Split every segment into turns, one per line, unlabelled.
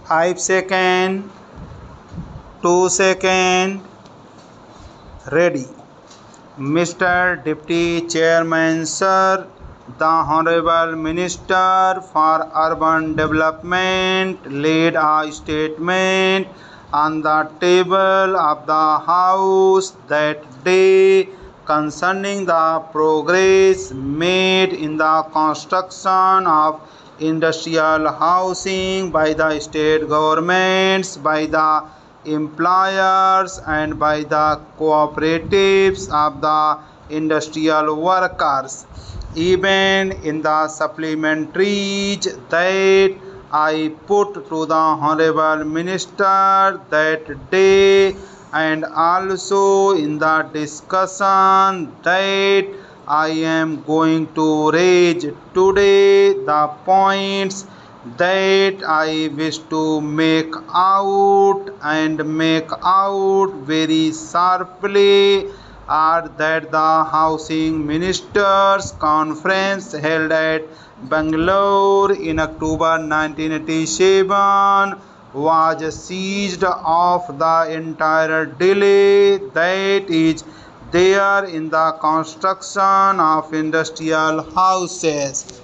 5 seconds, 2 seconds, ready. Mr. Deputy Chairman, sir, the Honorable Minister for Urban Development laid a statement on the table of the House that day concerning the progress made in the construction of industrial housing by the state governments, by the employers and by the cooperatives of the industrial workers. Even in the supplementaries that I put to the Honorable Minister that day, and also in the discussion that I am going to raise today, the points that I wish to make out very sharply are that the Housing Ministers Conference held at Bangalore in October 1987 was seized of the entire delay that is there in the construction of industrial houses.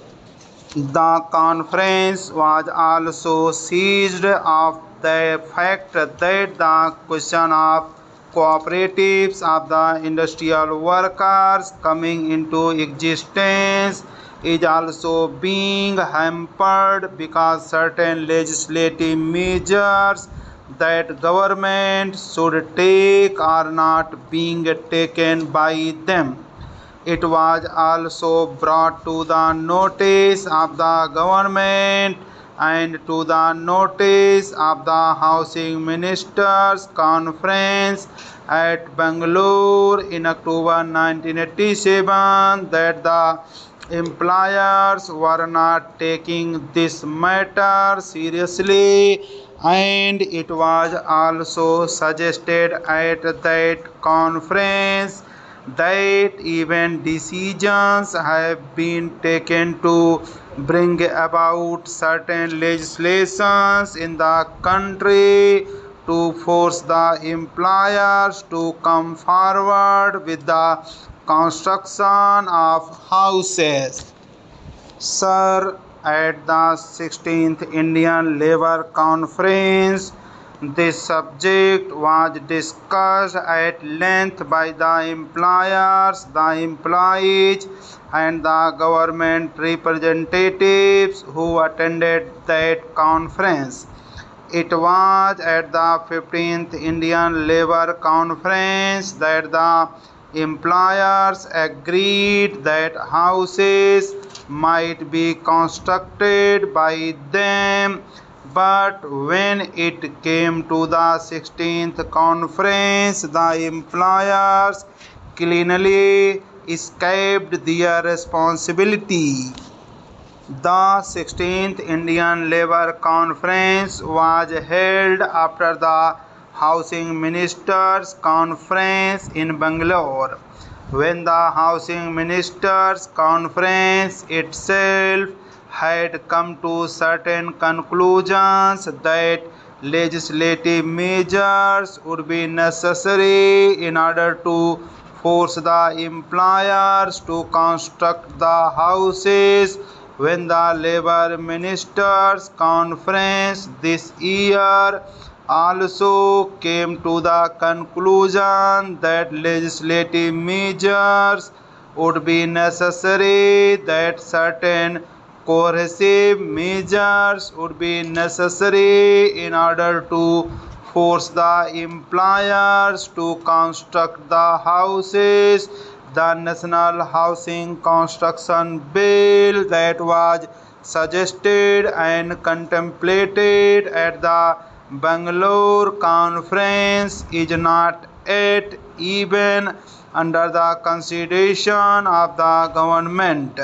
The conference was also seized of the fact that the question of cooperatives of the industrial workers coming into existence is also being hampered because certain legislative measures that government should take are not being taken by them. It was also brought to the notice of the government and to the notice of the Housing Ministers Conference at Bangalore in October 1987 that the employers were not taking this matter seriously, and it was also suggested at that conference that even decisions have been taken to bring about certain legislations in the country to force the employers to come forward with the construction of houses. Sir, at the 16th Indian Labour Conference, this subject was discussed at length by the employers, the employees, and the government representatives who attended that conference. It was at the 15th Indian Labour Conference that the employers agreed that houses might be constructed by them, but when it came to the 16th conference, the employers cleanly escaped their responsibility. The 16th Indian Labour Conference was held after the Housing Ministers Conference in Bangalore, when the Housing Ministers Conference itself had come to certain conclusions that legislative measures would be necessary in order to force the employers to construct the houses. When the Labour Ministers Conference this year also came to the conclusion that legislative measures would be necessary, that certain coercive measures would be necessary in order to force the employers to construct the houses. The National Housing Construction Bill that was suggested and contemplated at the Bangalore Conference is not yet even under the consideration of the government.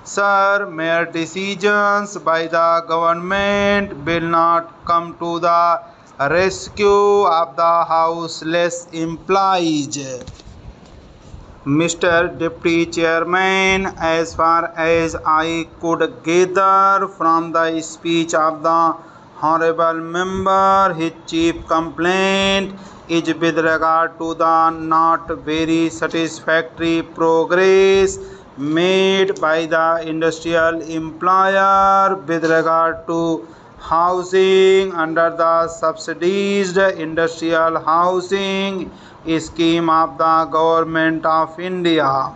Sir, mere decisions by the government will not come to the rescue of the houseless employees. Mr. Deputy Chairman, as far as I could gather from the speech of the Honorable member, his chief complaint is with regard to the not very satisfactory progress made by the industrial employer with regard to housing under the subsidized industrial housing scheme of the Government of India.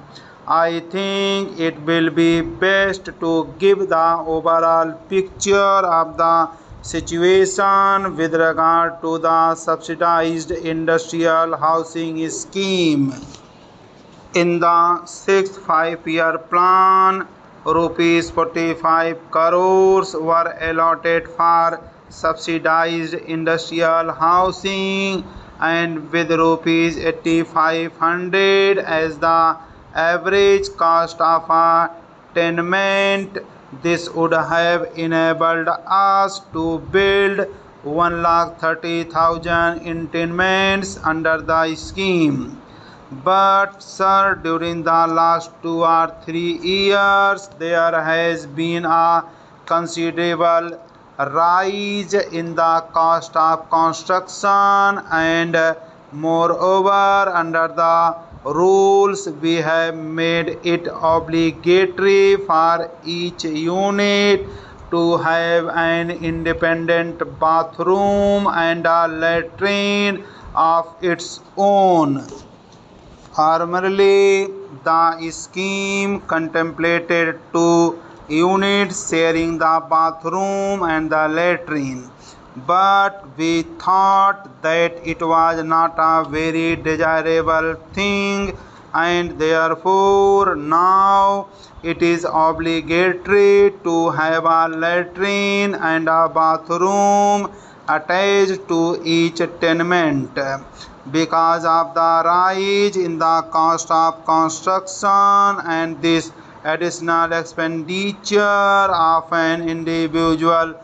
I think it will be best to give the overall picture of the situation with regard to the subsidized industrial housing scheme. In the sixth five-year plan, rupees 45 crores were allotted for subsidized industrial housing, and with rupees 8,500 as the average cost of a tenement, this would have enabled us to build 1,30,000 tenements under the scheme. But sir, during the last 2 or 3 years, there has been a considerable rise in the cost of construction, and moreover, under the rules, we have made it obligatory for each unit to have an independent bathroom and a latrine of its own. Formerly, the scheme contemplated two units sharing the bathroom and the latrine, but we thought that it was not a very desirable thing, and therefore now it is obligatory to have a latrine and a bathroom attached to each tenement. Because of the rise in the cost of construction and this additional expenditure of an individual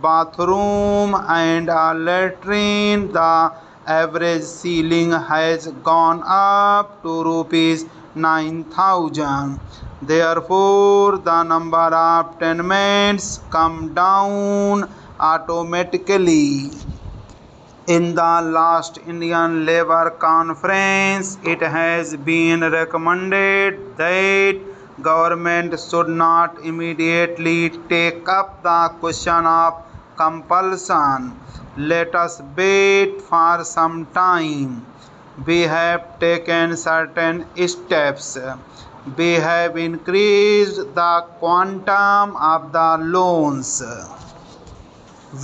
bathroom and a latrine, the average ceiling has gone up to rupees 9,000. Therefore, the number of tenements come down automatically. In the last Indian Labour Conference, it has been recommended that government should not immediately take up the question of compulsion. Let us wait for some time. We have taken certain steps. We have increased the quantum of the loans.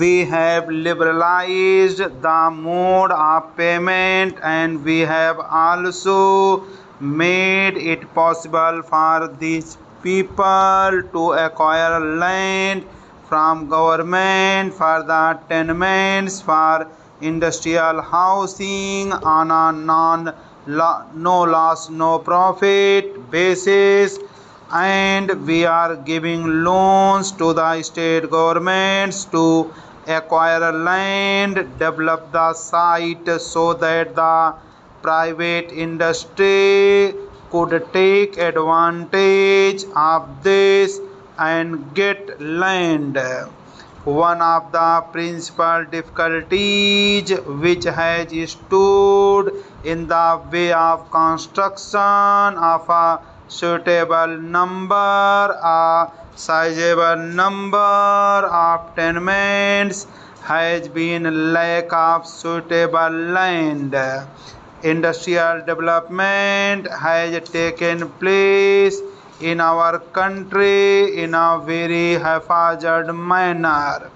We have liberalized the mode of payment, and we have also made it possible for these people to acquire land from government for the tenements for industrial housing on a no loss no profit basis, and we are giving loans to the state governments to acquire land, develop the site so that the private industry could take advantage of this and get land. One of the principal difficulties which has stood in the way of construction of a sizable number of tenements has been lack of suitable land. Industrial development has taken place in our country in a very haphazard manner.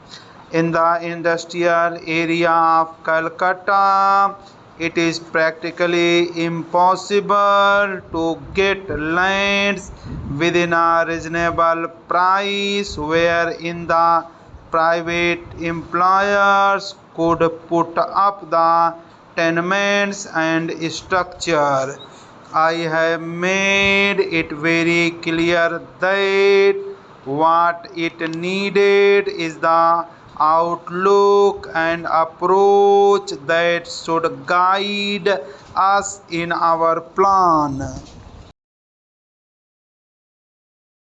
In the industrial area of Calcutta, it is practically impossible to get lands within a reasonable price, wherein the private employers could put up the tenements and structure. I have made it very clear that what it needed is the outlook and approach that should guide us in our plan.